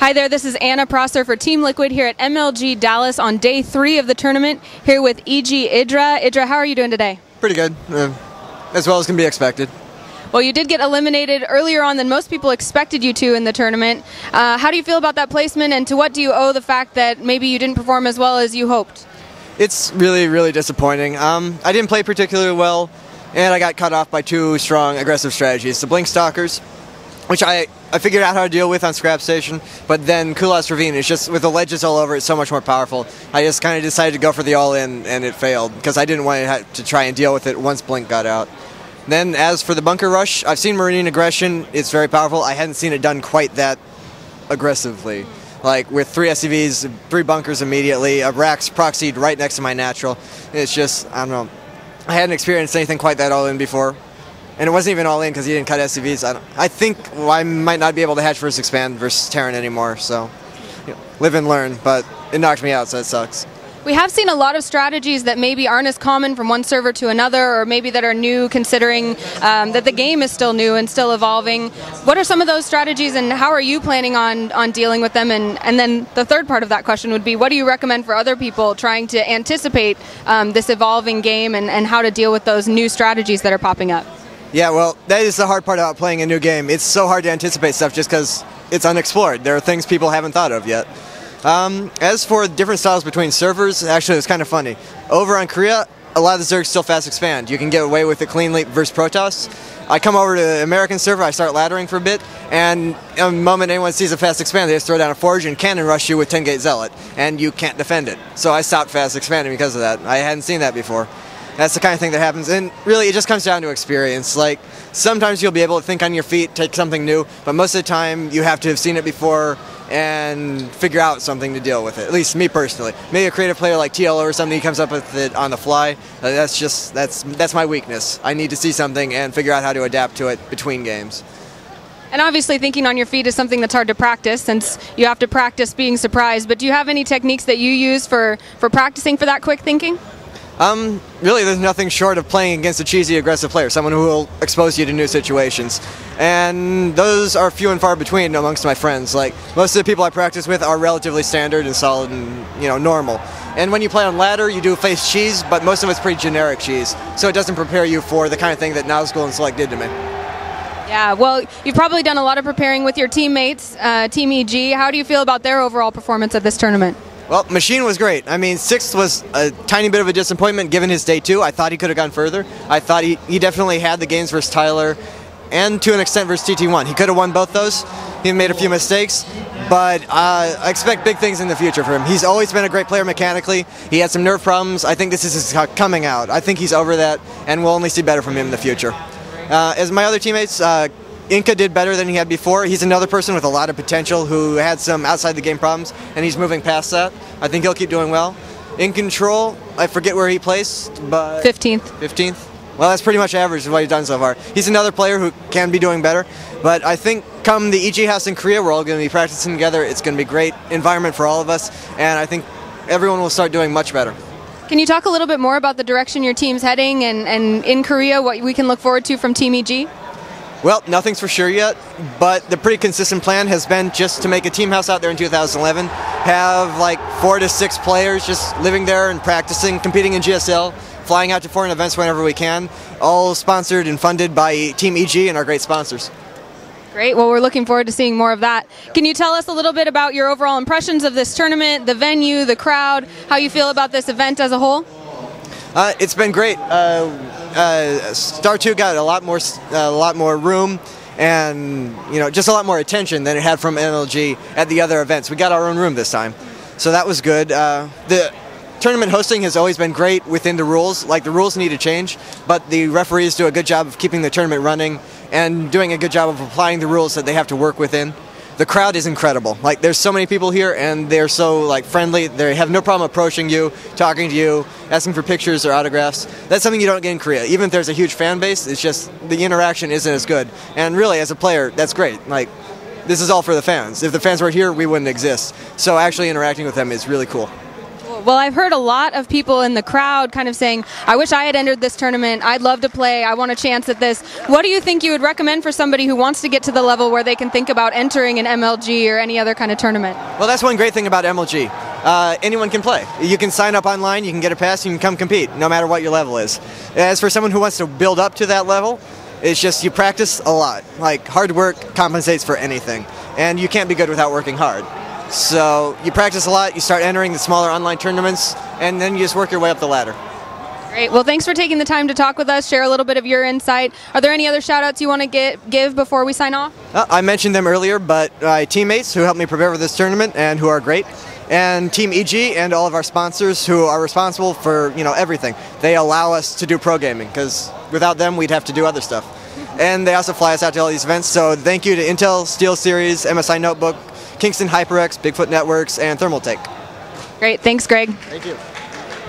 Hi there, this is Anna Prosser for Team Liquid here at MLG Dallas on day 3 of the tournament, here with EG IdrA. IdrA, how are you doing today? Pretty good, as well as can be expected. Well, you did get eliminated earlier on than most people expected you to in the tournament. How do you feel about that placement, and to what do you owe the fact that maybe you didn't perform as well as you hoped? It's really, really disappointing. I didn't play particularly well, and I got cut off by 2 strong aggressive strategies. The Blink Stalkers, which I figured out how to deal with on Scrap Station, but then Kulas Ravine is just, with the ledges all over, it's so much more powerful. I just kind of decided to go for the all-in, and it failed, because I didn't want to have to try and deal with it once Blink got out. Then, as for the Bunker Rush, I've seen Marine Aggression. It's very powerful. I hadn't seen it done quite that aggressively. Like, with 3 SCVs, 3 bunkers immediately, a Rax proxied right next to my natural. It's just, I don't know. I hadn't experienced anything quite that all-in before. And it wasn't even all in because he didn't cut SCVs. I think I might not be able to hatch versus expand versus Terran anymore, so live and learn, but it knocked me out, so it sucks. We have seen a lot of strategies that maybe aren't as common from one server to another, or maybe that are new considering that the game is still new and still evolving. What are some of those strategies, and how are you planning on dealing with them? And then the third part of that question would be, what do you recommend for other people trying to anticipate this evolving game and how to deal with those new strategies that are popping up? Yeah, well, that is the hard part about playing a new game. It's so hard to anticipate stuff just because it's unexplored. There are things people haven't thought of yet. As for different styles between servers, actually it's kind of funny. Over on Korea, a lot of the Zergs still fast expand. You can get away with the clean leap versus Protoss. I come over to the American server, I start laddering for a bit, and the moment anyone sees a fast expand, they just throw down a Forge and cannon rush you with 10-gate Zealot, and you can't defend it. So I stopped fast expanding because of that. I hadn't seen that before. That's the kind of thing that happens, and really it just comes down to experience. Like, sometimes you'll be able to think on your feet, take something new, but most of the time you have to have seen it before and figure out something to deal with it. At least me personally. Maybe a creative player like TLO or something, he comes up with it on the fly. That's my weakness. I need to see something and figure out how to adapt to it between games. And obviously thinking on your feet is something that's hard to practice, since you have to practice being surprised, but do you have any techniques that you use for practicing for that quick thinking? Really, there's nothing short of playing against a cheesy, aggressive player, someone who will expose you to new situations. And those are few and far between amongst my friends. Like, most of the people I practice with are relatively standard and solid and, normal. And when you play on ladder, you do face cheese, but most of it's pretty generic cheese. So it doesn't prepare you for the kind of thing that Nazgul and Select did to me. Yeah, well, you've probably done a lot of preparing with your teammates, Team EG. How do you feel about their overall performance at this tournament? Well, Machine was great. I mean, 6th was a tiny bit of a disappointment given his day 2. I thought he could have gone further. I thought he definitely had the games versus Tyler and to an extent versus TT1. He could have won both those. He made a few mistakes, but I expect big things in the future for him. He's always been a great player mechanically. He had some nerve problems. I think this is his coming out. I think he's over that, and we'll only see better from him in the future. As my other teammates, Inca did better than he had before. He's another person with a lot of potential who had some outside-the-game problems, and he's moving past that. I think he'll keep doing well. In Control, I forget where he placed, but... 15th. 15th? Well, that's pretty much average of what he's done so far. He's another player who can be doing better, but I think come the EG House in Korea, we're all going to be practicing together. It's going to be a great environment for all of us, and I think everyone will start doing much better. Can you talk a little bit more about the direction your team's heading, and in Korea, what we can look forward to from Team EG? Well, nothing's for sure yet, but the pretty consistent plan has been just to make a team house out there in 2011, have like 4 to 6 players just living there and practicing, competing in GSL, flying out to foreign events whenever we can, all sponsored and funded by Team EG and our great sponsors. Great. Well, we're looking forward to seeing more of that. Can you tell us a little bit about your overall impressions of this tournament, the venue, the crowd, how you feel about this event as a whole? It's been great. Star 2 got a lot more room and just a lot more attention than it had from MLG at the other events. We got our own room this time, so that was good. The tournament hosting has always been great within the rules. Like, the rules need to change, but the referees do a good job of keeping the tournament running and doing a good job of applying the rules that they have to work within. The crowd is incredible. Like, there's so many people here, and they're so friendly. They have no problem approaching you, talking to you, asking for pictures or autographs. That's something you don't get in Korea. Even if there's a huge fan base, it's just the interaction isn't as good. And really, as a player, that's great. Like, this is all for the fans. If the fans weren't here, we wouldn't exist. So actually interacting with them is really cool. Well, I've heard a lot of people in the crowd kind of saying, I wish I had entered this tournament. I'd love to play. I want a chance at this. What do you think you would recommend for somebody who wants to get to the level where they can think about entering an MLG or any other kind of tournament? Well, that's one great thing about MLG. Anyone can play. You can sign up online, you can get a pass, you can come compete, no matter what your level is. As for someone who wants to build up to that level, it's just you practice a lot. Like, hard work compensates for anything, and you can't be good without working hard. So you practice a lot, you start entering the smaller online tournaments, and then you just work your way up the ladder. Great. Well, thanks for taking the time to talk with us, share a little bit of your insight. Are there any other shout-outs you want to give before we sign off? I mentioned them earlier, but my teammates who helped me prepare for this tournament and who are great, and Team EG and all of our sponsors who are responsible for everything. They allow us to do pro gaming, because without them we'd have to do other stuff. And they also fly us out to all these events, so thank you to Intel, SteelSeries, MSI Notebook, Kingston HyperX, Bigfoot Networks, and Thermaltake. Great. Thanks, Greg. Thank you.